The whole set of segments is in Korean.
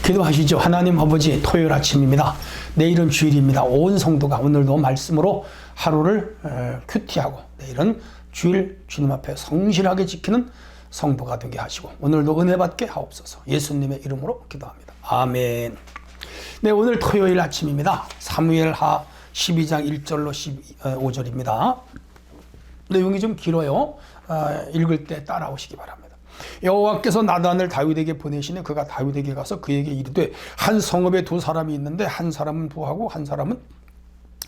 기도하시죠. 하나님 아버지, 토요일 아침입니다. 내일은 주일입니다. 온 성도가 오늘도 말씀으로 하루를 큐티하고 내일은 주일 주님 앞에 성실하게 지키는 성도가 되게 하시고 오늘도 은혜 받게 하옵소서. 예수님의 이름으로 기도합니다. 아멘. 네, 오늘 토요일 아침입니다. 사무엘하 12장 1절로 15절입니다. 내용이 좀 길어요. 읽을 때 따라오시기 바랍니다. 여호와께서 나단을 다윗에게 보내시니 그가 다윗에게 가서 그에게 이르되 한 성읍에 두 사람이 있는데 한 사람은 부하고 한 사람은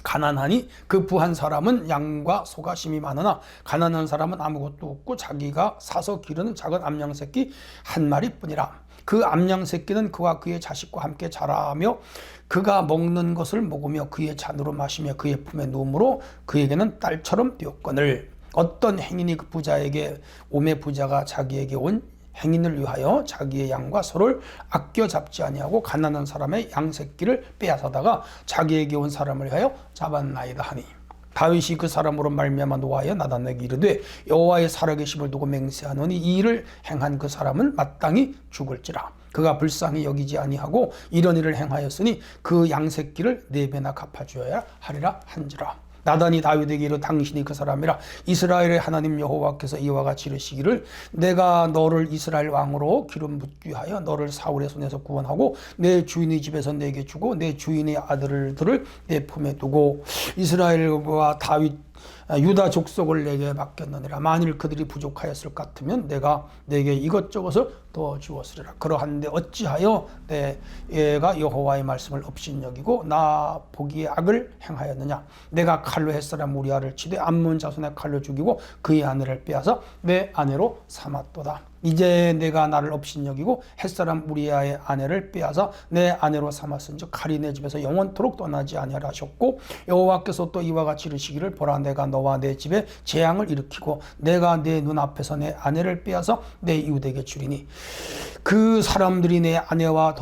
가난하니 그 부한 사람은 양과 소가 심이 많으나 가난한 사람은 아무것도 없고 자기가 사서 기르는 작은 암양 새끼 한 마리뿐이라. 그 암양 새끼는 그와 그의 자식과 함께 자라며 그가 먹는 것을 먹으며 그의 잔으로 마시며 그의 품에 누움으로 그에게는 딸처럼 되었거늘. 어떤 행인이 그 부자에게 오매 부자가 자기에게 온 행인을 위하여 자기의 양과 소를 아껴 잡지 아니하고 가난한 사람의 양 새끼를 빼앗아다가 자기에게 온 사람을 위하여 잡았나이다 하니, 다윗이 그 사람으로 말미암아 노하여 나단에게 이르되 여호와의 살아계심을 두고 맹세하노니 이 일을 행한 그 사람은 마땅히 죽을지라. 그가 불쌍히 여기지 아니하고 이런 일을 행하였으니 그 양 새끼를 4배나 갚아주어야 하리라 한지라. 나단이 다윗에게 이르 당신이 그 사람이라. 이스라엘의 하나님 여호와께서 이와 같이 이르시기를 내가 너를 이스라엘 왕으로 기름 붓기 위하여 너를 사울의 손에서 구원하고 내 주인의 집에서 내게 주고 내 주인의 아들들을 내 품에 두고 이스라엘과 다윗 유다 족속을 내게 맡겼느니라. 만일 그들이 부족하였을 것 같으면 내가 내게 이것저것을 더 주었으리라. 그러한데 어찌하여 내가 여호와의 말씀을 업신여기고 나 보기에 악을 행하였느냐. 내가 칼로 햇사람 우리아를 치되 암몬 자손의 칼로 죽이고 그의 아내를 빼앗아 내 아내로 삼았도다. 이제 내가 나를 업신여기고 햇사람 우리아의 아내를 빼앗아 내 아내로 삼았은즉 칼이 내 집에서 영원토록 떠나지 아니하라 하셨고, 여호와께서 또 이와 같이 이르시기를 보라 내가 너와 내 집에 재앙을 일으키고 내가 내 눈앞에서 내 아내를 빼앗아 내 이웃에게 주리니 그 사람들이 내 아내와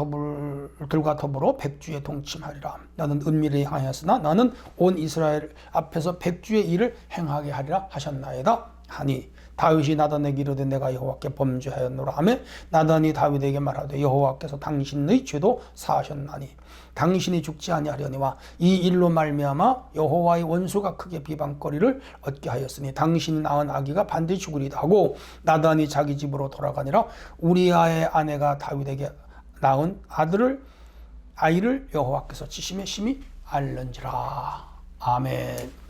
들과 더불어 백주에 동침하리라. 나는 은밀히 행하였으나 나는 온 이스라엘 앞에서 백주의 일을 행하게 하리라 하셨나이다 하니, 다윗이 나단에게 이르되 내가 여호와께 범죄하였노라 하며 나단이 다윗에게 말하되 여호와께서 당신의 죄도 사하셨나니 당신이 죽지 아니하려니와 이 일로 말미암아 여호와의 원수가 크게 비방거리를 얻게 하였으니 당신이 낳은 아기가 반드시 죽으리다 하고, 나단이 자기 집으로 돌아가니라. 우리아의 아내가 다윗에게 낳은 아이를 여호와께서 치심에 심히 알는지라. 아멘.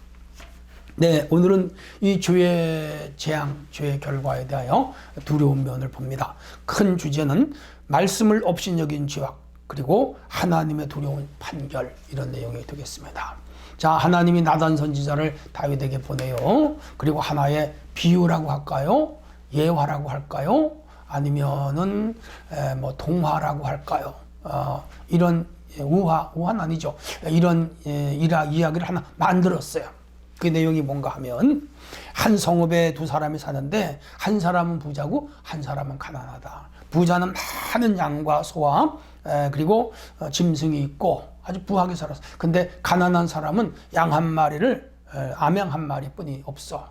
네, 오늘은 이 죄의 재앙, 죄의 결과에 대하여 두려운 면을 봅니다. 큰 주제는 말씀을 업신여긴 죄악, 그리고 하나님의 두려운 판결, 이런 내용이 되겠습니다. 자, 하나님이 나단 선지자를 다윗에게 보내요. 그리고 하나의 비유라고 할까요? 예화라고 할까요? 아니면은 동화라고 할까요? 이런 우화는 아니죠. 이런 이야기를 하나 만들었어요. 그 내용이 뭔가 하면 한 성읍에 두 사람이 사는데 한 사람은 부자고 한 사람은 가난하다. 부자는 많은 양과 소와 그리고 짐승이 있고 아주 부하게 살았어. 근데 가난한 사람은 양 한 마리를 암양 한 마리뿐이 없어.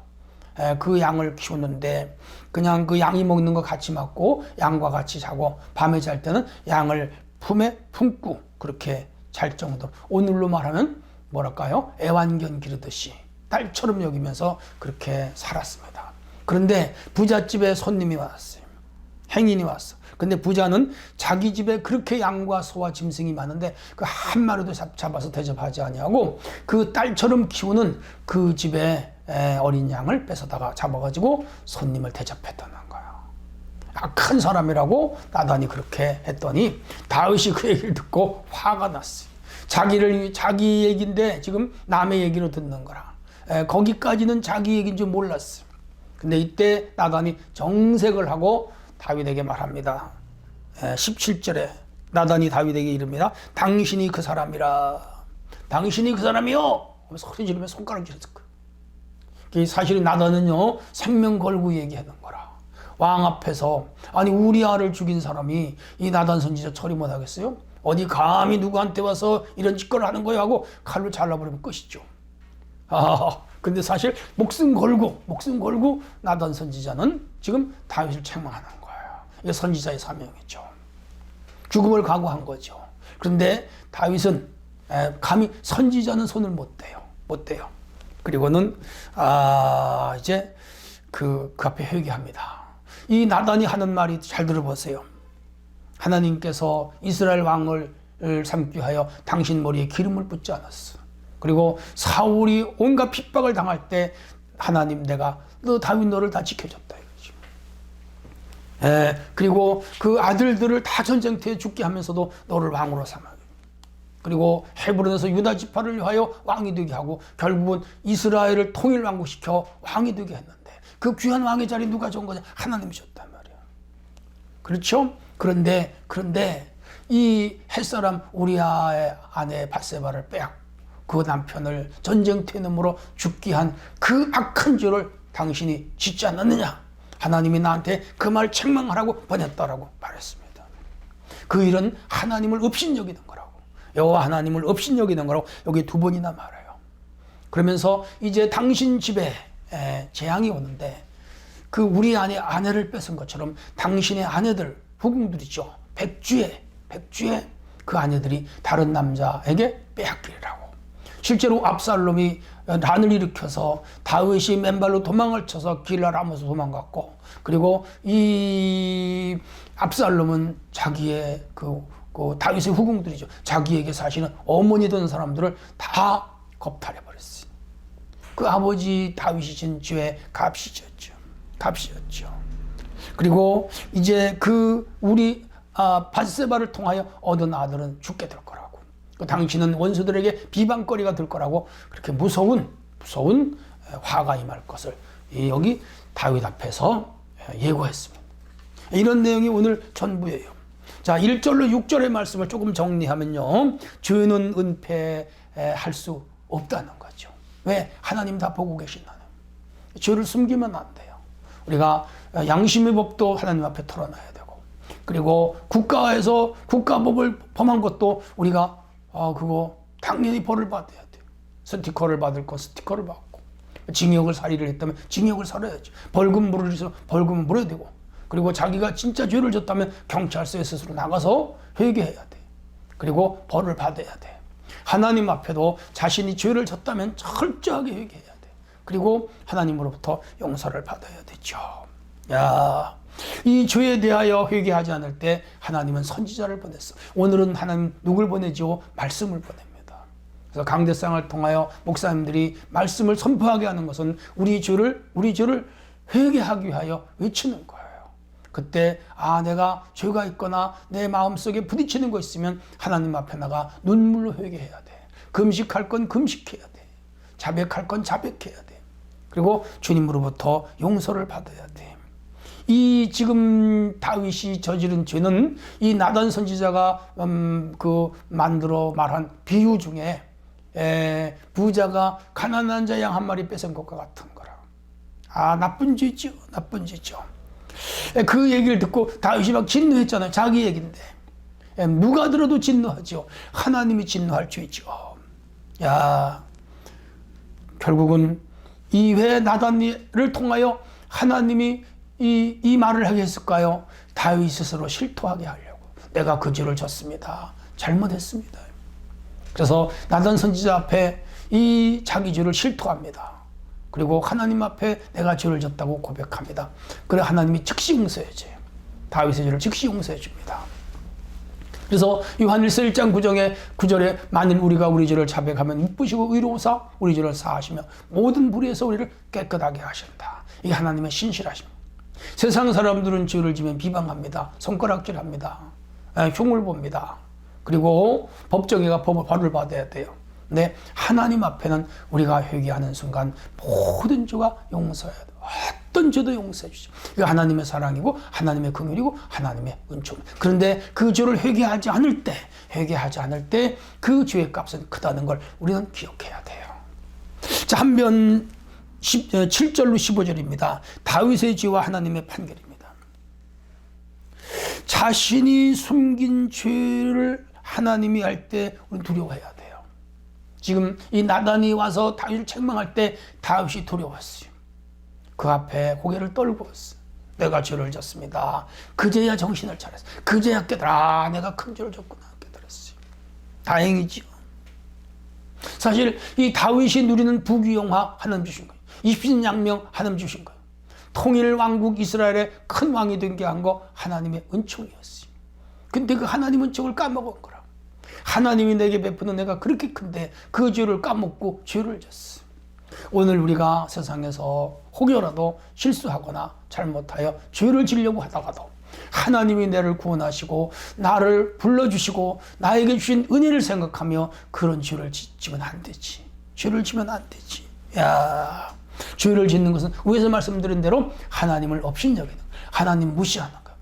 그 양을 키우는데 그냥 그 양이 먹는 거 같이 먹고 양과 같이 자고 밤에 잘 때는 양을 품에 품고 그렇게 잘 정도로, 오늘로 말하면 뭐랄까요? 애완견 기르듯이 딸처럼 여기면서 그렇게 살았습니다. 그런데 부잣집에 손님이 왔어요. 행인이 왔어. 근데 부자는 자기 집에 그렇게 양과 소와 짐승이 많은데 그 한 마리도 잡아서 대접하지 아니하고 그 딸처럼 키우는 그 집에 어린 양을 뺏어다가 잡아가지고 손님을 대접했다는 거예요. 큰 사람이라고 나단이 그렇게 했더니 다윗이 그 얘기를 듣고 화가 났어요. 자기 얘기인데 지금 남의 얘기로 듣는 거라. 거기까지는 자기 얘기인 줄 몰랐어요. 근데 이때 나단이 정색을 하고 다윗에게 말합니다. 17절에 나단이 다윗에게 이릅니다. 당신이 그 사람이라. 당신이 그 사람이요. 소리 지르며 손가락 쥐었을 거예요. 사실은 나단은요, 생명 걸고 얘기하는 거라. 왕 앞에서, 아니 우리아를 죽인 사람이 이 나단 선지자 처리 못하겠어요? 어디 감히 누구한테 와서 이런 짓거리를 하는 거야 하고 칼로 잘라버리면 끝이죠. 근데 사실 목숨 걸고 나단 선지자는 지금 다윗을 책망하는 거예요. 이게 선지자의 사명이죠. 죽음을 각오한 거죠. 그런데 다윗은 감히 선지자는 손을 못 대요. 그리고는 이제 그 앞에 회개합니다. 이 나단이 하는 말이 잘 들어보세요. 하나님께서 이스라엘 왕을 삼기 위하여 당신 머리에 기름을 붓지 않았어. 그리고 사울이 온갖 핍박을 당할 때 하나님 너 다윗 너를 다 지켜줬다 이거죠. 그리고 그 아들들을 다 전쟁터에 죽게 하면서도 너를 왕으로 삼아. 그리고 헤브론에서 유다 지파를 위하여 왕이 되게 하고 결국은 이스라엘을 통일 왕국시켜 왕이 되게 했는데 그 귀한 왕의 자리 누가 준 거냐? 하나님이 줬단 말이에요. 그렇죠? 그런데 이 햇사람 우리아의 아내 밧세바를 그 남편을 전쟁터에 넘으로 죽게 한 그 악한 죄를 당신이 짓지 않았느냐? 하나님이 나한테 그 말 책망하라고 보냈다라고 말했습니다. 그 일은 하나님을 업신여기는 거라고. 여호와 하나님을 업신여기는 거라고 여기 두 번이나 말해요. 그러면서 이제 당신 집에 재앙이 오는데 그 우리 아내를 뺏은 것처럼 당신의 아내들, 후궁들이죠. 백주에 그 아내들이 다른 남자에게 빼앗기리라고. 실제로 압살롬이 난을 일으켜서 다윗이 맨발로 도망을 쳐서 길라라모스 도망갔고, 그리고 이 압살롬은 자기의 그 다윗의 후궁들이죠. 자기에게 사실은 어머니 된 사람들을 다 겁탈해버렸어요. 그 아버지 다윗이 진 죄의 값이었죠. 그리고 이제 우리 밧세바를 통하여 얻은 아들은 죽게 될 거라고. 당신은 원수들에게 비방거리가 될 거라고 그렇게 무서운 화가 임할 것을 여기 다윗 앞에서 예고했습니다. 이런 내용이 오늘 전부예요. 자, 1절로 6절의 말씀을 조금 정리하면요. 죄는 은폐할 수 없다는 거죠. 왜? 하나님 다 보고 계신다는. 죄를 숨기면 안 돼요. 우리가 양심의 법도 하나님 앞에 털어놔야 되고, 그리고 국가에서 국가법을 범한 것도 우리가 그거 당연히 벌을 받아야 돼요. 스티커를 받을 거 스티커를 받고, 징역을 살인을 했다면 징역을 살아야죠. 벌금 물을 해서 벌금을 물어야 되고, 그리고 자기가 진짜 죄를 졌다면 경찰서에 스스로 나가서 회개해야 돼. 그리고 벌을 받아야 돼. 하나님 앞에도 자신이 죄를 졌다면 철저하게 회개해야 돼. 그리고 하나님으로부터 용서를 받아야 되죠. 이 죄에 대하여 회개하지 않을 때 하나님은 선지자를 보냈어. 오늘은 하나님 누굴 보내죠? 말씀을 보냅니다. 그래서 강대상을 통하여 목사님들이 말씀을 선포하게 하는 것은 우리 죄를 회개하기 위하여 외치는 거예요. 그때 내가 죄가 있거나 내 마음속에 부딪히는 거 있으면 하나님 앞에 나가 눈물로 회개해야 돼. 금식할 건 금식해야 돼. 자백할 건 자백해야 돼. 그리고 주님으로부터 용서를 받아야 돼. 이 지금 다윗이 저지른 죄는 이 나단 선지자가 만들어 말한 비유 중에 부자가 가난한 자 양 한 마리 뺏은 것과 같은 거라. 나쁜 죄죠. 그 얘기를 듣고 다윗이 막 진노했잖아요. 자기 얘기인데. 누가 들어도 진노하죠. 하나님이 진노할 죄죠. 결국은 이 왜 나단을 통하여 하나님이 이 말을 하게 했을까요? 다윗 스스로 실토하게 하려고. 내가 그 죄를 졌습니다. 잘못했습니다. 그래서 나단 선지자 앞에 이 자기 죄를 실토합니다. 그리고 하나님 앞에 내가 죄를 졌다고 고백합니다. 그래 하나님이 즉시 용서해 줘요. 다윗의 죄를 즉시 용서해 줍니다. 그래서 요한일서 1장 9절에 만일 우리가 우리 죄를 자백하면 미쁘시고 의로우사 우리 죄를 사하시며 모든 불의에서 우리를 깨끗하게 하신다. 이게 하나님의 신실하십니다. 세상 사람들은 죄를 지면 비방합니다. 손가락질합니다. 흉을 봅니다. 그리고 법정에가 벌을 받아야 돼요. 근데 하나님 앞에는 우리가 회개하는 순간 모든 죄가 용서해야 돼요. 어떤 죄도 용서해 주시죠. 이거 하나님의 사랑이고 하나님의 긍휼이고 하나님의 은총입니다. 그런데 그 죄를 회개하지 않을 때 그 죄의 값은 크다는 걸 우리는 기억해야 돼요. 자, 한편 7절로 15절입니다. 다윗의 죄와 하나님의 판결입니다. 자신이 숨긴 죄를 하나님이 알 때 우리는 두려워해야 돼요. 지금 이 나단이 와서 다윗을 책망할 때 다윗이 두려웠어요. 그 앞에 고개를 떨구었어요. 내가 죄를 졌습니다. 그제야 정신을 차렸어요. 그제야 깨달아, 내가 큰 죄를 졌구나 깨달았어요. 다행이지요. 사실 이 다윗이 누리는 부귀영화 하나님 주신 거예요. 입신양명 하나님 주신 거예요. 통일 왕국 이스라엘의 큰 왕이 된 게 한 거 하나님의 은총이었어요. 근데 그 하나님 은총을 까먹은 거라. 하나님이 내게 베푸는 내가 그렇게 큰데 그 죄를 까먹고 죄를 졌어. 오늘 우리가 세상에서 혹여라도 실수하거나 잘못하여 죄를 지려고 하다가도 하나님이 나를 구원하시고 나를 불러주시고 나에게 주신 은혜를 생각하며 그런 죄를 짓지면 안 되지. 죄를 지면 안 되지. 야, 죄를 짓는 것은 위에서 말씀드린 대로 하나님을 업신여기는, 하나님 무시하는 거.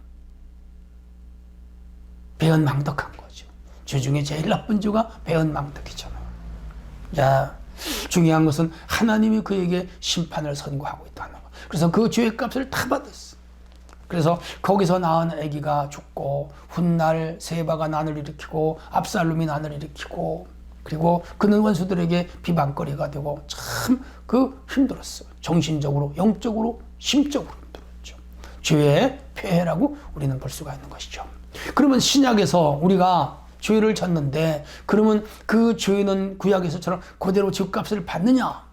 배은망덕한 거죠. 죄 중에 제일 나쁜 죄가 배은망덕이잖아요. 자, 중요한 것은 하나님이 그에게 심판을 선고하고 있다는 거. 그래서 그 죄의 값을 다 받았어. 그래서 거기서 낳은 아기가 죽고 훗날 세바가 난을 일으키고 압살롬이 난을 일으키고 그리고 그는 원수들에게 비방거리가 되고 참 그 힘들었어요. 정신적으로, 영적으로, 심적으로 힘들었죠. 죄의 폐해라고 우리는 볼 수가 있는 것이죠. 그러면 신약에서 우리가 죄를 졌는데 그러면 그 죄는 구약에서처럼 그대로 죄값을 받느냐?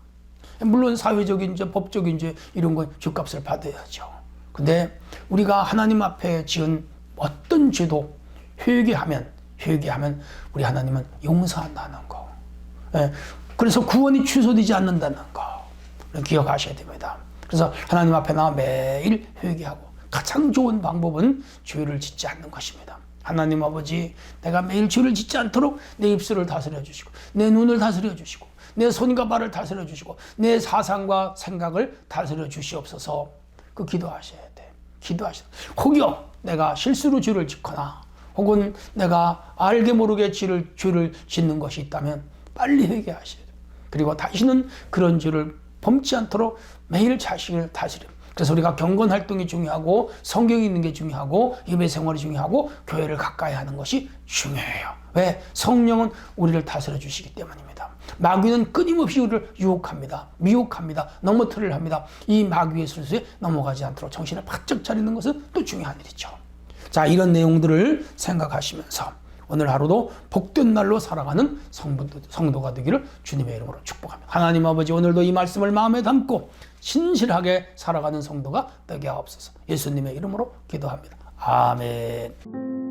물론 사회적인 죄, 법적인 죄 이런 건 죄값을 받아야죠. 근데 우리가 하나님 앞에 지은 어떤 죄도 회개하면 우리 하나님은 용서한다는 거. 예, 그래서 구원이 취소되지 않는다는 거 기억하셔야 됩니다. 그래서 하나님 앞에 나와 매일 회개하고 가장 좋은 방법은 죄를 짓지 않는 것입니다. 하나님 아버지, 내가 매일 죄를 짓지 않도록 내 입술을 다스려 주시고 내 눈을 다스려 주시고 내 손과 발을 다스려 주시고 내 사상과 생각을 다스려 주시옵소서. 그 기도하셔야 돼. 혹여 내가 실수로 죄를 짓거나 혹은 내가 알게 모르게 죄를 짓는 것이 있다면 빨리 회개하셔야 돼. 그리고 다시는 그런 죄를 범치 않도록 매일 자신을 다스려. 그래서 우리가 경건 활동이 중요하고 성경 읽는 게 중요하고 예배 생활이 중요하고 교회를 가까이 하는 것이 중요해요. 왜? 성령은 우리를 다스려 주시기 때문입니다. 마귀는 끊임없이 우리를 유혹합니다. 미혹합니다. 넘어뜨리려 합니다. 이 마귀의 술수에 넘어가지 않도록 정신을 바짝 차리는 것은 또 중요한 일이죠. 자, 이런 내용들을 생각하시면서 오늘 하루도 복된 날로 살아가는 성도가 되기를 주님의 이름으로 축복합니다. 하나님 아버지, 오늘도 이 말씀을 마음에 담고 신실하게 살아가는 성도가 되게 하옵소서. 예수님의 이름으로 기도합니다. 아멘.